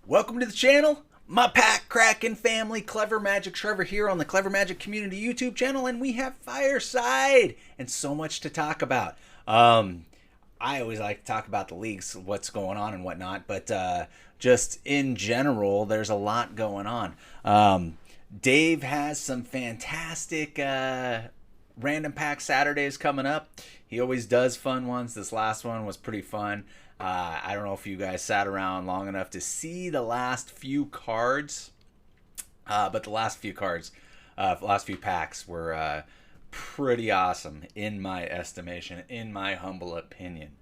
Welcome to the channel, my pack cracking family. Clever Magic Trevor here on the Clever Magic Community YouTube channel, and we have Fireside and so much to talk about. I always like to talk about the leagues, what's going on and whatnot, but just in general, there's a lot going on. Dave has some fantastic random pack Saturdays coming up. He always does fun ones. This last one was pretty fun. I don't know if you guys sat around long enough to see the last few cards, but the last few packs were pretty awesome in my estimation, in my humble opinion.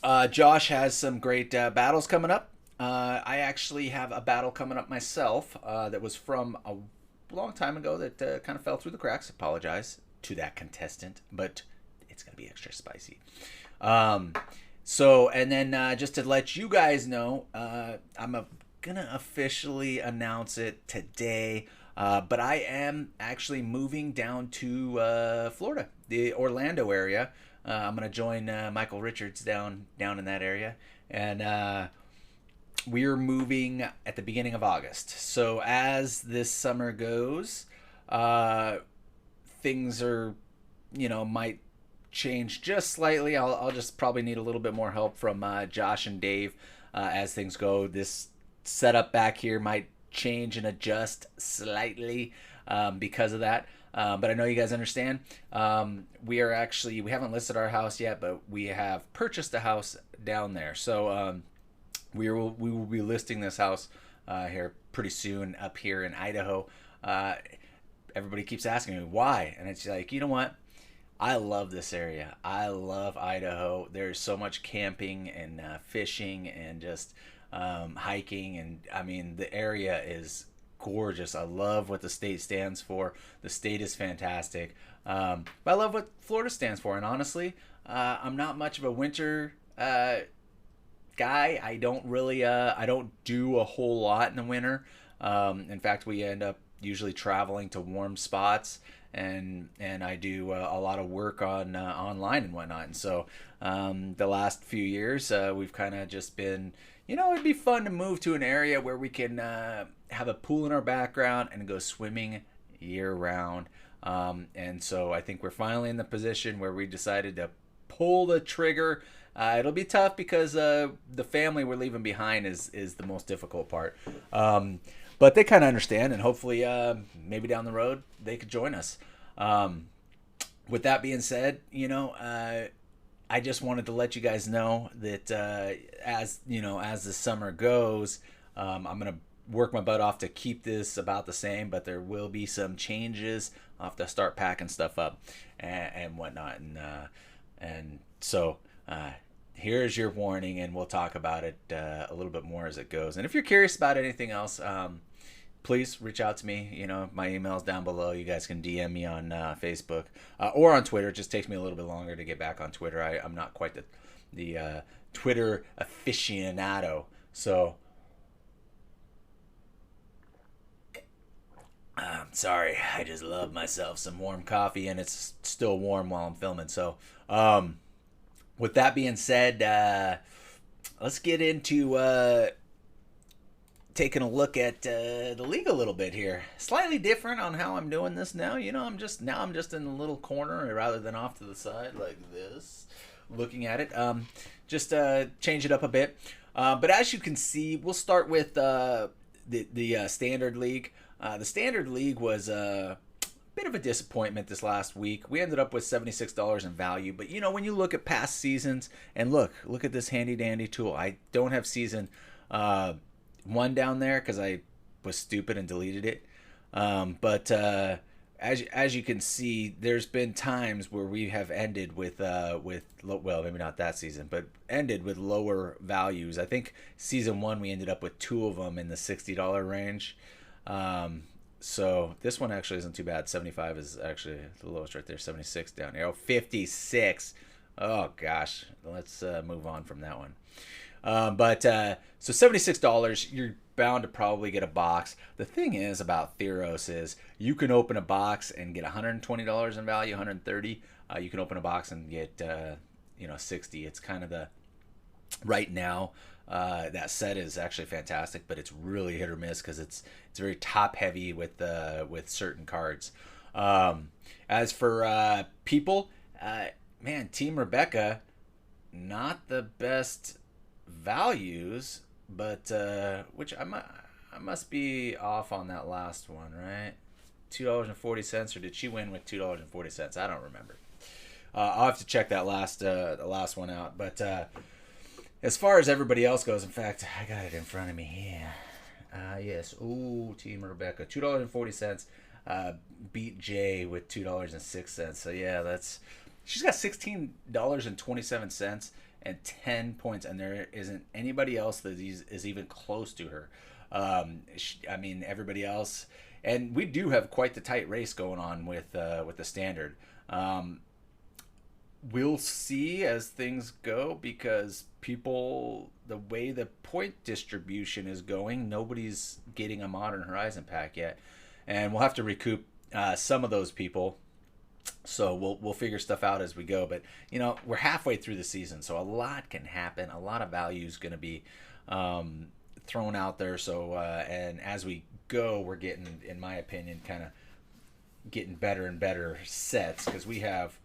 Josh has some great battles coming up. I actually have a battle coming up myself that was from a long time ago that kind of fell through the cracks. Apologize to that contestant, but it's going to be extra spicy. And then just to let you guys know, I'm gonna officially announce it today, but I am actually moving down to Florida, the Orlando area. I'm gonna join Michael Richards down in that area, and we're moving at the beginning of August. So as this summer goes, things are, might change just slightly. I'll just probably need a little bit more help from Josh and Dave as things go. This setup back here might change and adjust slightly because of that. But I know you guys understand. We haven't listed our house yet, but we have purchased a house down there. So we will be listing this house here pretty soon up here in Idaho. Everybody keeps asking me why, and it's like, you know what? I love this area. I love Idaho. There's so much camping and fishing and just hiking. And I mean, the area is gorgeous. I love what the state stands for. The state is fantastic. But I love what Florida stands for. And honestly, I'm not much of a winter guy. I don't do a whole lot in the winter. In fact, we end up usually traveling to warm spots, and I do a lot of work on online and whatnot. And so the last few years, we've kind of just been, it'd be fun to move to an area where we can have a pool in our background and go swimming year round. And so I think we're finally in the position where we decided to pull the trigger. It'll be tough because the family we're leaving behind is the most difficult part. But they kind of understand, and hopefully maybe down the road they could join us. With that being said, I just wanted to let you guys know that as the summer goes, I'm going to work my butt off to keep this about the same, but there will be some changes. I'll have to start packing stuff up and whatnot. And so here's your warning, and we'll talk about it a little bit more as it goes. And if you're curious about anything else, please reach out to me. My email's down below. You guys can DM me on Facebook or on Twitter. It just takes me a little bit longer to get back on Twitter. I'm not quite the Twitter aficionado. So I'm sorry. I just love myself some warm coffee, and it's still warm while I'm filming. So with that being said, let's get into taking a look at the league a little bit here. Slightly different on how I'm doing this now. I'm just in a little corner rather than off to the side like this, looking at it. Just change it up a bit. But as you can see, we'll start with the standard league. The standard league was a bit of a disappointment this last week. We ended up with $76 in value, but when you look at past seasons, and look at this handy dandy tool. I don't have season one down there because I was stupid and deleted it. But as you can see, there's been times where we have ended with maybe not that season, but ended with lower values. I think season one we ended up with two of them in the $60 range. So this one actually isn't too bad. 75 is actually the lowest right there. 76 down here. 56. Oh gosh, let's move on from that one. So $76, you're bound to probably get a box. The thing is about Theros is you can open a box and get $120 in value, 130. You can open a box and get 60. It's kind of right now. That set is actually fantastic, but it's really hit or miss because it's very top heavy with certain cards. As for people, man, Team Rebecca, not the best values, but which I must be off on that last one, right? $2.40, or did she win with $2.40? I don't remember. I'll have to check the last one out. But as far as everybody else goes, in fact, I got it in front of me here. Yes. Ooh, Team Rebecca, $2.40. Beat Jay with $2.06. So yeah, she's got $16.27 and 10 points, and there isn't anybody else that is even close to her. I mean, everybody else, and we do have quite the tight race going on with the standard. We'll see as things go, because the way the point distribution is going, nobody's getting a Modern Horizon pack yet, and we'll have to recoup some of those people. So we'll figure stuff out as we go. But we're halfway through the season, so a lot can happen. A lot of value is going to be thrown out there. So and as we go, we're getting, in my opinion, kind of getting better and better sets, because we have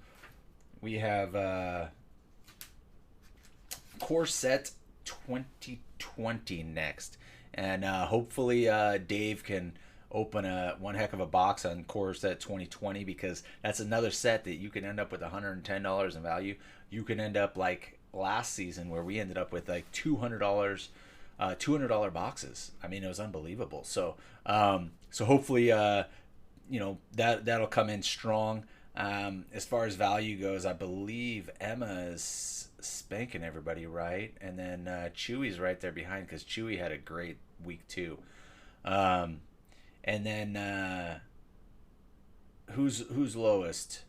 Core Set 2020 next, and hopefully Dave can open one heck of a box on Core Set 2020, because that's another set that you can end up with $110 in value. You can end up like last season, where we ended up with like $200 boxes. I mean, it was unbelievable. So hopefully that'll come in strong. As far as value goes, I believe Emma is spanking everybody, right? And then Chewy's right there behind, because Chewy had a great week too. And then who's lowest?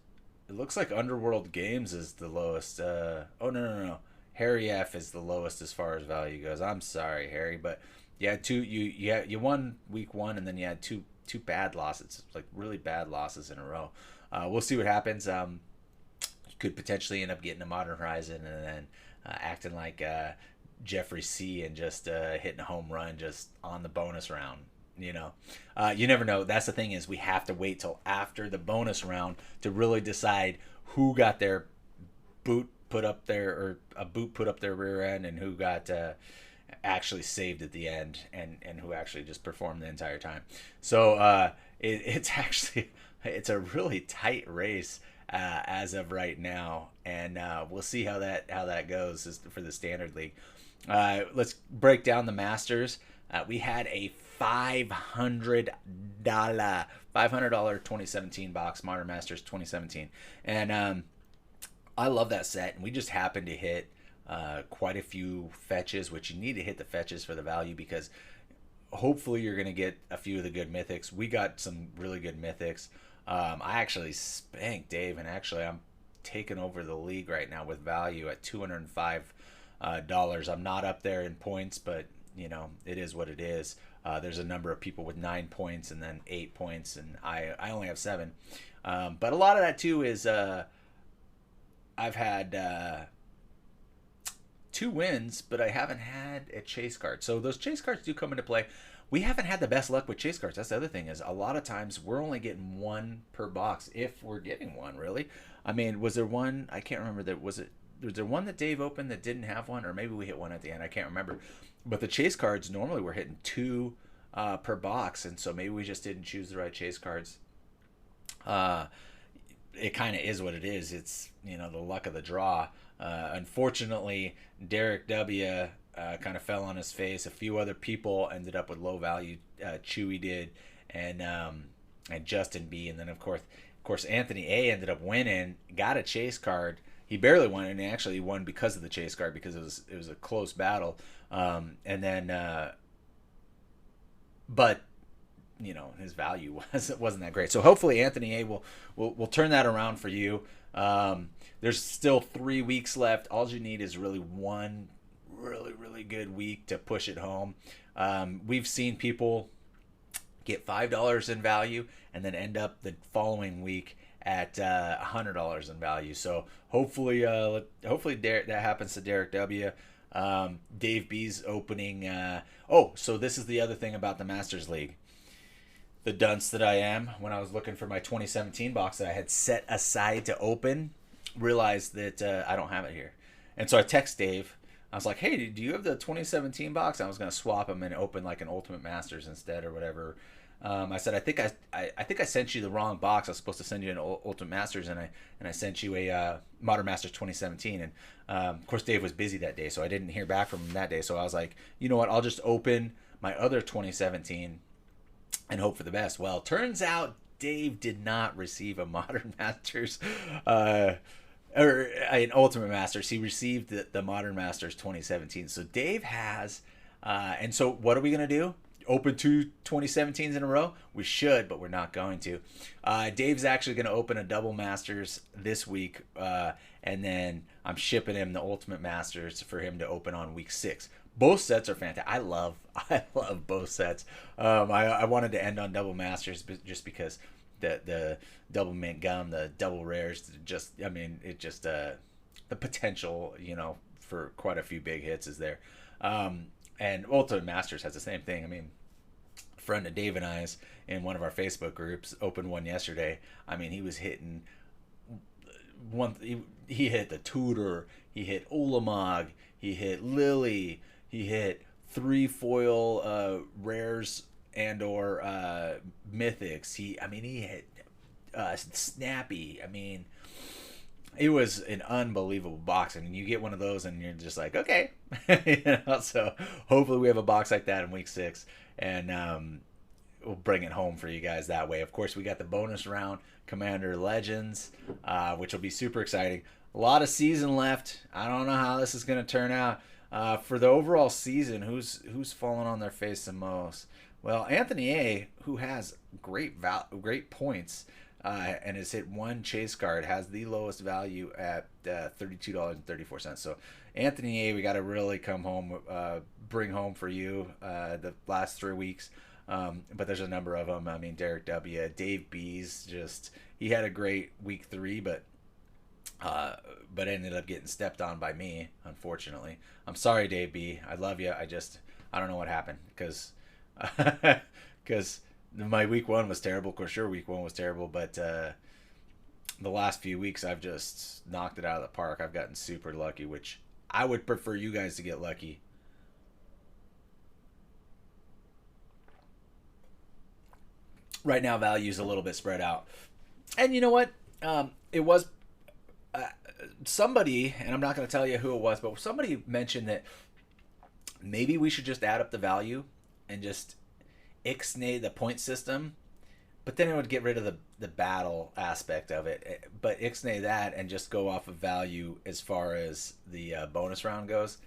It looks like Underworld Games is the lowest. Oh no. Harry F is the lowest as far as value goes. I'm sorry, Harry, but you had you won week 1, and then you had two bad losses, like really bad losses in a row. We'll see what happens. You could potentially end up getting a Modern Horizon and then acting like Jeffrey C and just hitting a home run just on the bonus round. You never know. That's the thing, is we have to wait till after the bonus round to really decide who got their boot put up there, or a boot put up their rear end, and who got actually saved at the end, and who actually just performed the entire time. So it's a really tight race as of right now, and we'll see how that goes for the Standard League. Let's break down the Masters. We had a $500 2017 box, Modern Masters 2017, and I love that set, and we just happened to hit quite a few fetches, which you need to hit the fetches for the value, because hopefully you're going to get a few of the good mythics. We got some really good mythics. I actually spanked Dave, and actually I'm taking over the league right now with value at $205. I'm not up there in points, but it is what it is. There's a number of people with 9 points and then 8 points, and I only have 7. But a lot of that too is I've had 2 wins, but I haven't had a chase card. So those chase cards do come into play. We haven't had the best luck with chase cards. That's the other thing, is a lot of times we're only getting 1 per box, if we're getting 1, really. I mean, was there one? I can't remember. Was there one that Dave opened that didn't have one? Or maybe we hit one at the end. I can't remember. But the chase cards, normally we're hitting 2 per box, and so maybe we just didn't choose the right chase cards. It kind of is what it is. It's the luck of the draw. Unfortunately, Derek W. Kind of fell on his face. A few other people ended up with low value. Chewy did, and Justin B. And then of course Anthony A. ended up winning. Got a chase card. He barely won, and he actually won because of the chase card, because it was a close battle. And then, but his value wasn't that great. So hopefully Anthony A. will turn that around for you. There's still 3 weeks left. All you need is really one really good week to push it home. We've seen people get $5 in value and then end up the following week at $100 in value. So hopefully that happens to Derek W. Dave B's opening. So this is the other thing about the Masters League. The dunce that I am, when I was looking for my 2017 box that I had set aside to open, realized that I don't have it here. And so I text Dave. I was like, hey, do you have the 2017 box? I was going to swap them and open like an Ultimate Masters instead or whatever. I said, I think I sent you the wrong box. I was supposed to send you an Ultimate Masters, and I sent you a Modern Masters 2017. And of course, Dave was busy that day, so I didn't hear back from him that day. So I was like, you know what? I'll just open my other 2017 and hope for the best. Well, turns out Dave did not receive a Modern Masters or an Ultimate Masters. He received the Modern Masters 2017. So Dave has, and so what are we going to do? Open two 2017s in a row? We should, but we're not going to. Dave's actually going to open a double Masters this week, and then I'm shipping him the Ultimate Masters for him to open on week 6. Both sets are fantastic. I love both sets. I wanted to end on double Masters just because the double mint gum, the double rares, the potential, for quite a few big hits is there. And Ultimate Masters has the same thing. I mean, a friend of Dave and I's in one of our Facebook groups opened one yesterday. I mean, he was hitting he hit the Tudor, he hit Ulamog, he hit Lily, he hit 3 foil rares and or mythics. He hit Snappy. I mean, it was an unbelievable box. I mean, you get one of those and you're just like, okay. So hopefully we have a box like that in week 6, and we'll bring it home for you guys that way. Of course, we got the bonus round Commander Legends, which will be super exciting. A lot of season left. I don't know how this is going to turn out. For the overall season, who's fallen on their face the most? Well, Anthony A., who has great points, and has hit one chase card, has the lowest value at $32.34. So Anthony A., we got to really come home, bring home for you the last 3 weeks. But there's a number of them. I mean, Derek W., Dave B's, he had a great week 3, but ended up getting stepped on by me, unfortunately. I'm sorry, Dave B. I love you. I don't know what happened because my week 1 was terrible. Of course, your week 1 was terrible, but the last few weeks I've just knocked it out of the park. I've gotten super lucky, which I would prefer you guys to get lucky. Right now, value's a little bit spread out. And you know what? It was somebody, and I'm not going to tell you who it was, but somebody mentioned that maybe we should just add up the value and just ixnay the point system, but then it would get rid of the battle aspect of it. But ixnay that and just go off of value as far as the bonus round goes.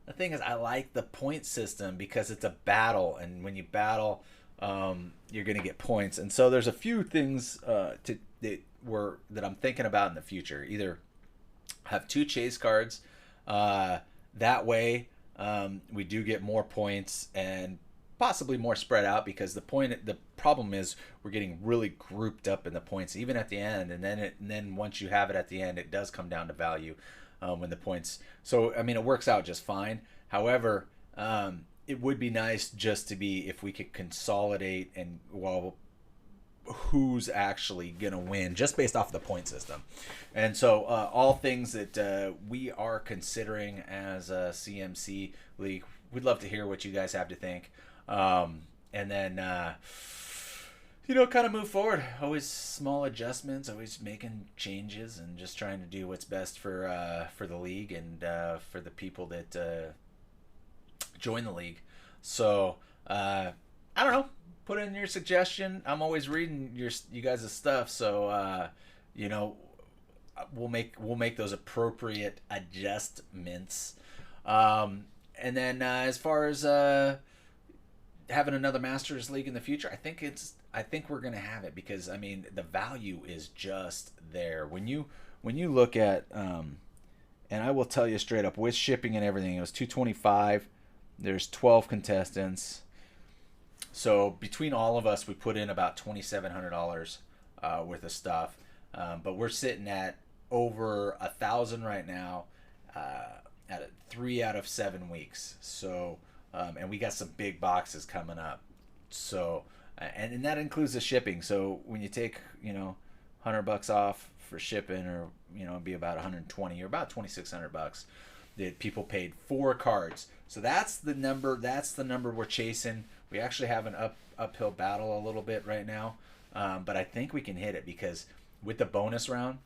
The thing is, I like the point system because it's a battle, and when you battle, you're going to get points. And so there's a few things that I'm thinking about in the future. Either have 2 chase cards, that way we do get more points and possibly more spread out, because the problem is we're getting really grouped up in the points even at the end, and then once you have it at the end, it does come down to value when the points. So I mean, it works out just fine. However, it would be nice just to be, if we could consolidate and who's actually gonna win just based off the point system. And so all things that we are considering as a CMC league. We'd love to hear what you guys have to think, and then kind of move forward. Always small adjustments, always making changes, and just trying to do what's best for the league and for the people that join the league. So I don't know, put in your suggestion. I'm always reading you guys' stuff, so we'll make those appropriate adjustments. And then as far as having another Masters League in the future, I think we're gonna have it, because I mean the value is just there when you look at and I will tell you straight up, with shipping and everything, it was $225. There's 12 contestants. So between all of us, we put in about $2,700 worth of stuff. But we're sitting at over 1,000 right now at 3 out of 7 weeks. So and we got some big boxes coming up. So and that includes the shipping. So when you take $100 off for shipping, or it'd be about 120 or about $2,600 that people paid 4 cards. So that's the number. That's the number we're chasing. We actually have an uphill battle a little bit right now, but I think we can hit it, because with the bonus round,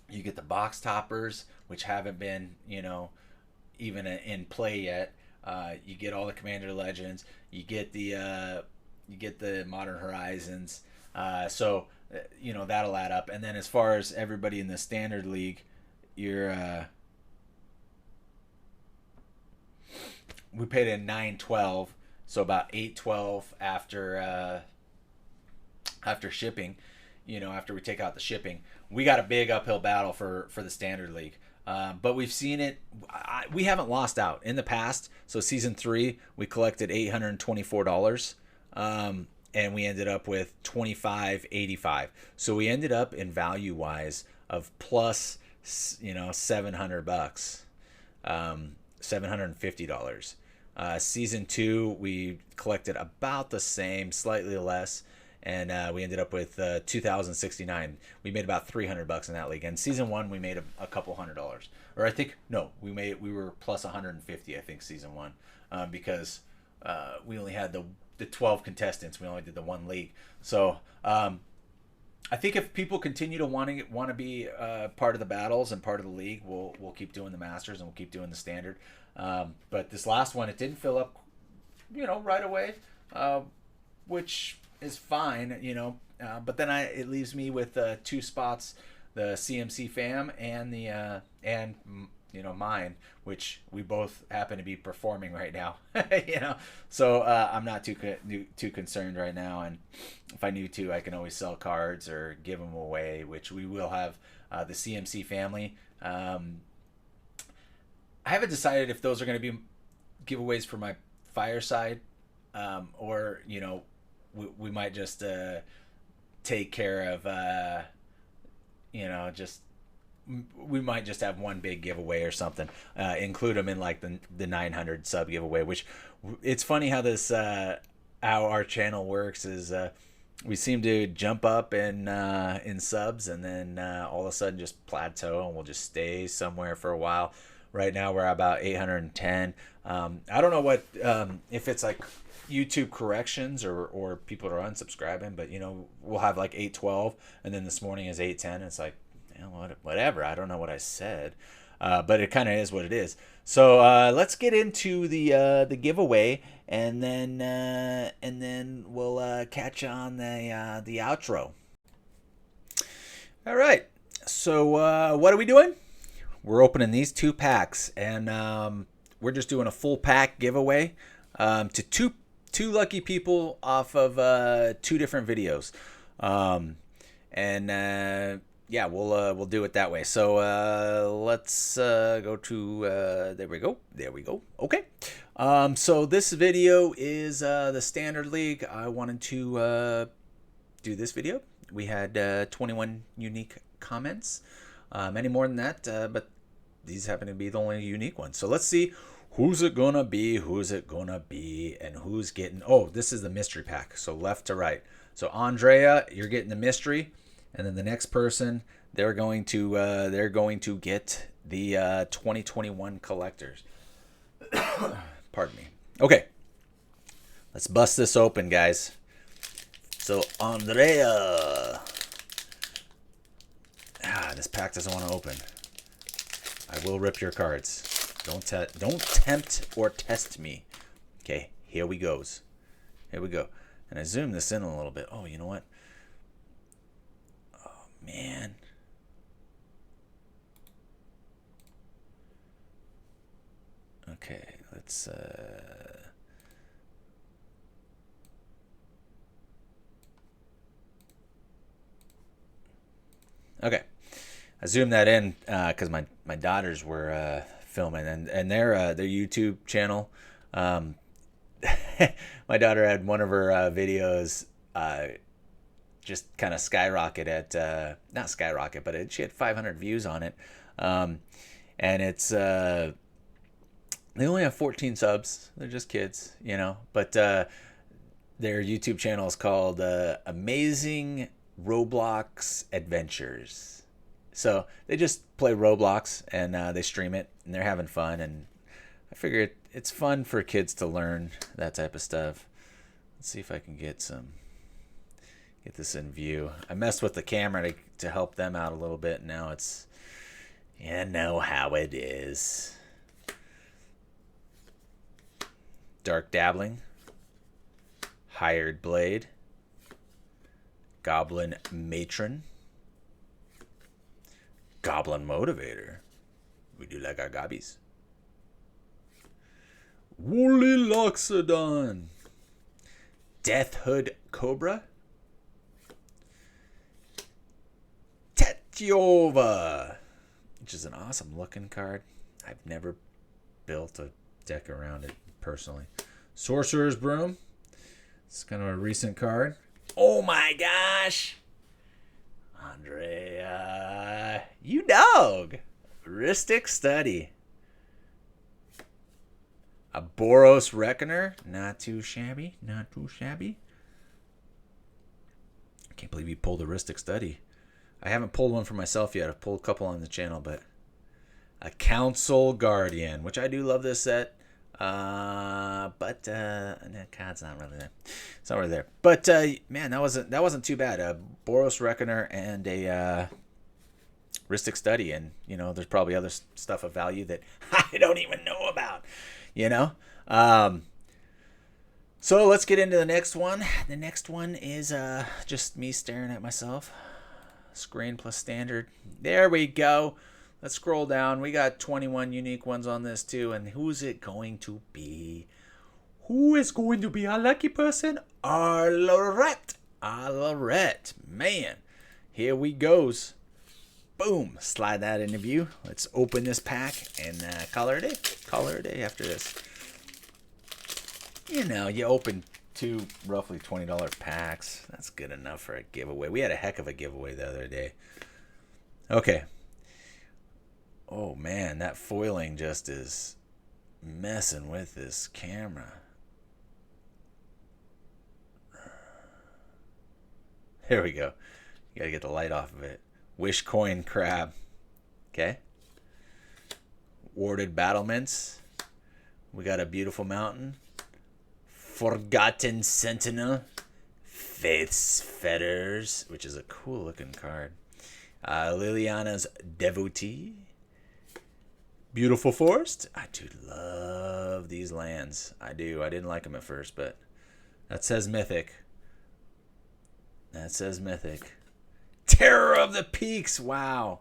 you get the box toppers, which haven't been even in play yet. You get all the Commander Legends. You get the Modern Horizons. So that'll add up. And then as far as everybody in the Standard League, we paid in $9.12, so about $8.12 after shipping. After we take out the shipping, we got a big uphill battle for the Standard League. But we've seen it. We haven't lost out in the past. So season 3, we collected $824, and we ended up with $25.85. So we ended up in value wise of plus $700, $750. Season 2, we collected about the same, slightly less, and we ended up with $2,069. We made about $300 in that league. And season 1, we made a couple $100, or I think we were plus 150. I think season 1, because we only had the 12 contestants. We only did the one league. So I think if people continue to want to be part of the battles and part of the league, we'll keep doing the Masters and we'll keep doing the Standard. But this last one, it didn't fill up, right away, which is fine, but then it leaves me with 2 spots, the CMC fam and the mine, which we both happen to be performing right now. So I'm not too concerned right now, and if I need to, I can always sell cards or give them away, which we will have. The CMC family, I haven't decided if those are going to be giveaways for my Fireside, or we might just take care of we might just have one big giveaway or something, include them in like the 900 sub giveaway, which it's funny how this how our channel works is we seem to jump up in subs, and then all of a sudden just plateau, and we'll just stay somewhere for a while. Right now we're about 810. I don't know what if it's like YouTube corrections or people are unsubscribing, but we'll have like 812, and then this morning is 810. It's like, whatever. I don't know what I said, but it kind of is what it is. So let's get into the giveaway, and then we'll catch on the outro. All right. So what are we doing? We're opening these 2 packs, and we're just doing a full pack giveaway to two lucky people off of 2 different videos, yeah, we'll do it that way. So let's go to there we go. Okay, so this video is the Standard League. I wanted to do this video. We had 21 unique comments. Many more than that, but these happen to be the only unique ones. So let's see who's it gonna be, and who's getting. Oh, this is the mystery pack. So left to right. So Andrea, you're getting the mystery, and then the next person, they're going to get the 2021 collectors. Pardon me. Okay, let's bust this open, guys. So Andrea. This pack doesn't want to open. I will rip your cards. Don't tempt or test me. Okay, here we go. And I zoom this in a little bit. Oh, you know what? Oh, man. Okay, let's... Okay. I zoomed that in because my daughters were filming, and their YouTube channel. My daughter had one of her videos just kind of skyrocket at not skyrocket, but she had 500 views on it, and it's They only have 14 subs. They're just kids, you know. But their YouTube channel is called Amazing Roblox Adventures. So they just play Roblox and they stream it and they're having fun. And I figure it's fun for kids to learn that type of stuff. Let's see if I can get this in view. I messed with the camera to help them out a little bit. Now it's, you know how it is. Dark Dabbling, Hired Blade, Goblin Matron, Goblin Motivator. We do like our gobbies. Woolly Loxodon, Death Hood Cobra, Tetiova, which is an awesome looking card. I've never built a deck around it personally. Sorcerer's Broom. It's kind of a recent card. Oh my gosh! Andrea, you dog! Ristic Study. A Boros Reckoner. Not too shabby. Not too shabby. I can't believe you pulled a Ristic Study. I haven't pulled one for myself yet. I've pulled a couple on the channel, but a Council Guardian, which I do love this set. But the card's not really there. It's not really there. But man, that wasn't too bad. A Boros Reckoner and a Ristic Study, and you know, there's probably other stuff of value that I don't even know about. You know. So let's get into the next one. The next one is just me staring at myself. Screen plus standard. There we go. Let's scroll down. We got 21 unique ones on this too. And who's it going to be? Who is going to be our lucky person? Our Lorette. Our Lorette. Man, here we goes. Boom. Slide that into view. Let's open this pack and call her a day. Call her a day after this. You know, you open two roughly $20 packs. That's good enough for a giveaway. We had a heck of a giveaway the other day. Okay. Oh man, that foiling just is messing with this camera. There we go. You gotta get the light off of it. Wish Coin Crab. Okay. Warded Battlements. We got a Beautiful Mountain. Forgotten Sentinel. Faith's Fetters, which is a cool looking card. Liliana's Devotee. Beautiful Forest. I do love these lands. I do. I didn't like them at first, but that says Mythic. That says Mythic. Terror of the Peaks. Wow.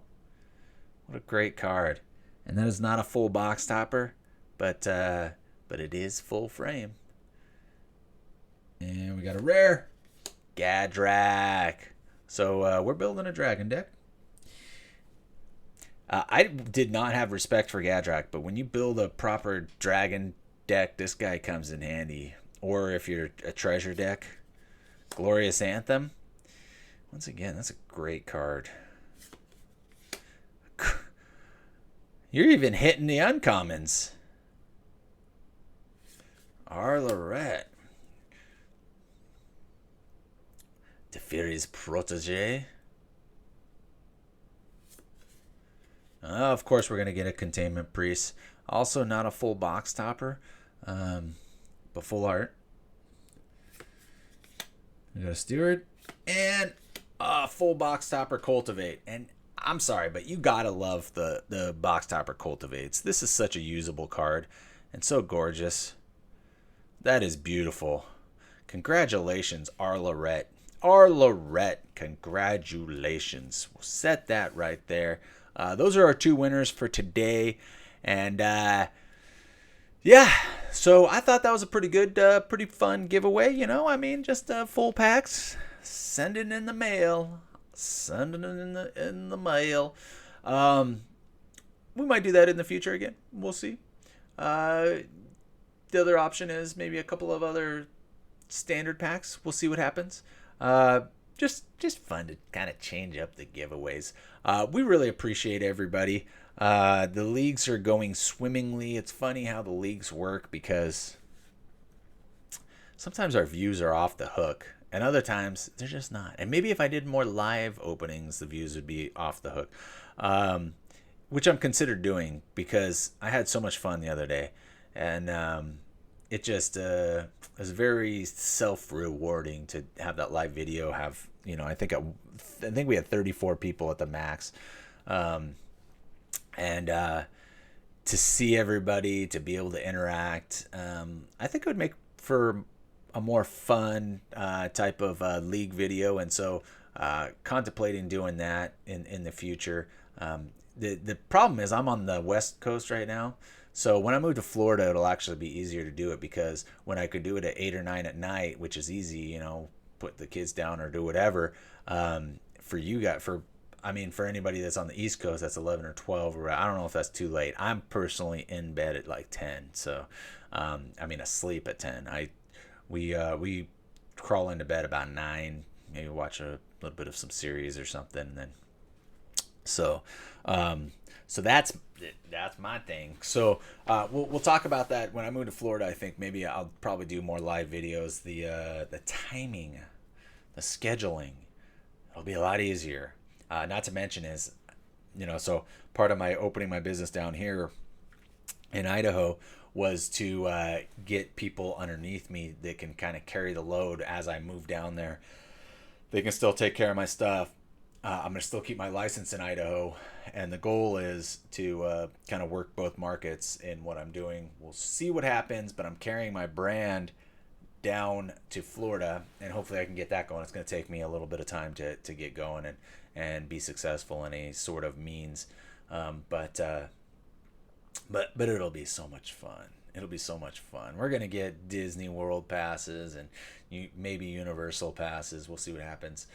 What a great card. And that is not a full box topper, but it is full frame. And we got a rare. Gadrak. So we're building a dragon deck. I did not have respect for Gadrak, but when you build a proper dragon deck, this guy comes in handy. Or if you're a treasure deck, Glorious Anthem. Once again, that's a great card. You're even hitting the uncommons. Arlorette. Teferi's Protege. Of course, we're going to get a Containment Priest. Also, not a full box topper, but full art. We got a Steward and a full box topper Cultivate. And I'm sorry, but you got to love the box topper Cultivates. This is such a usable card and so gorgeous. That is beautiful. Congratulations, Arlorette. Arlorette, congratulations. We'll set that right there. Those are our two winners for today. And yeah, so I thought that was a pretty good, pretty fun giveaway. You know, I mean, just full packs. Send it in the mail. Send it in the mail. We might do that in the future again. We'll see. The other option is maybe a couple of other standard packs. We'll see what happens. just fun to kind of change up the giveaways. We really appreciate everybody. The leagues are going swimmingly. It's funny how the leagues work because sometimes our views are off the hook, and other times they're just not. And maybe if I did more live openings, the views would be off the hook, which I'm considered doing because I had so much fun the other day, and it just was very self-rewarding to have that live video. Have I think we had 34 people at the max, and to see everybody, to be able to interact, I think it would make for a more fun type of league video, and so contemplating doing that in the future. The problem is I'm on the West Coast right now, so when I move to Florida, it'll actually be easier to do it because when I could do it at 8 or 9 at night, which is easy, put the kids down or do whatever. For you guys, for anybody that's on the East Coast, that's 11 or 12, or I don't know if that's too late. I'm personally in bed at like 10, so asleep at 10. We crawl into bed about 9, maybe watch a little bit of some series or something, and then so that's my thing. So we'll talk about that when I move to Florida. I think maybe I'll probably do more live videos. The timing, the scheduling, it'll be a lot easier. Not to mention is, so part of my opening my business down here in Idaho was to get people underneath me that can kind of carry the load as I move down there. They can still take care of my stuff. I'm going to still keep my license in Idaho, and the goal is to kind of work both markets in what I'm doing. We'll see what happens, but I'm carrying my brand down to Florida, and hopefully I can get that going. It's going to take me a little bit of time to get going and be successful in any sort of means, but it'll be so much fun. It'll be so much fun. We're going to get Disney World passes and maybe Universal passes. We'll see what happens.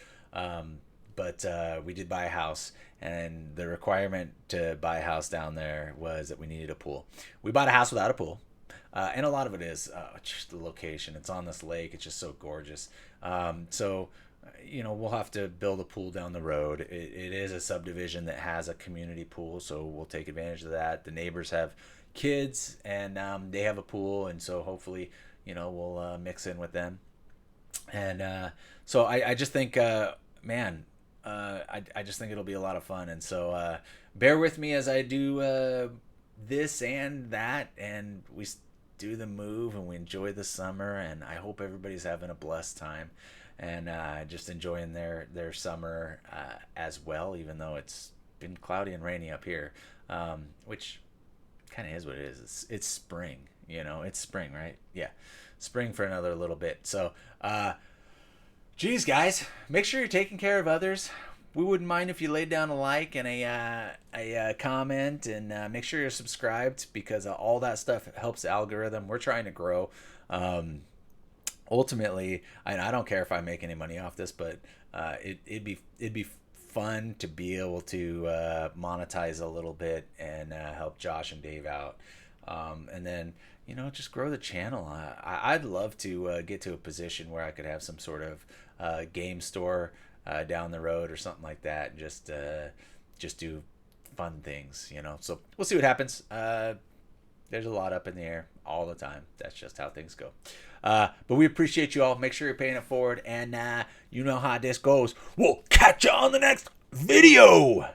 But we did buy a house, and the requirement to buy a house down there was that we needed a pool. We bought a house without a pool, and a lot of it is just the location. It's on this lake. It's just so gorgeous. So we'll have to build a pool down the road. It is a subdivision that has a community pool, so we'll take advantage of that. The neighbors have kids, and they have a pool, and so hopefully, we'll mix in with them. And so I just think, I just think it'll be a lot of fun. And so bear with me as I do this and that, and we do the move, and we enjoy the summer, and I hope everybody's having a blessed time and just enjoying their summer as well, even though it's been cloudy and rainy up here, which kind of is what it is. It's spring, it's spring, right? Yeah, spring for another little bit. So geez, guys, make sure you're taking care of others. We wouldn't mind if you laid down a like and a comment, and make sure you're subscribed, because all that stuff helps the algorithm. We're trying to grow. Ultimately, I don't care if I make any money off this, but it'd be fun to be able to monetize a little bit and help Josh and Dave out, and then just grow the channel. I'd love to get to a position where I could have some sort of game store down the road or something like that, and just do fun things, So we'll see what happens. There's a lot up in the air all the time. That's just how things go. But we appreciate you all. Make sure you're paying it forward, and you know how this goes. We'll catch you on the next video.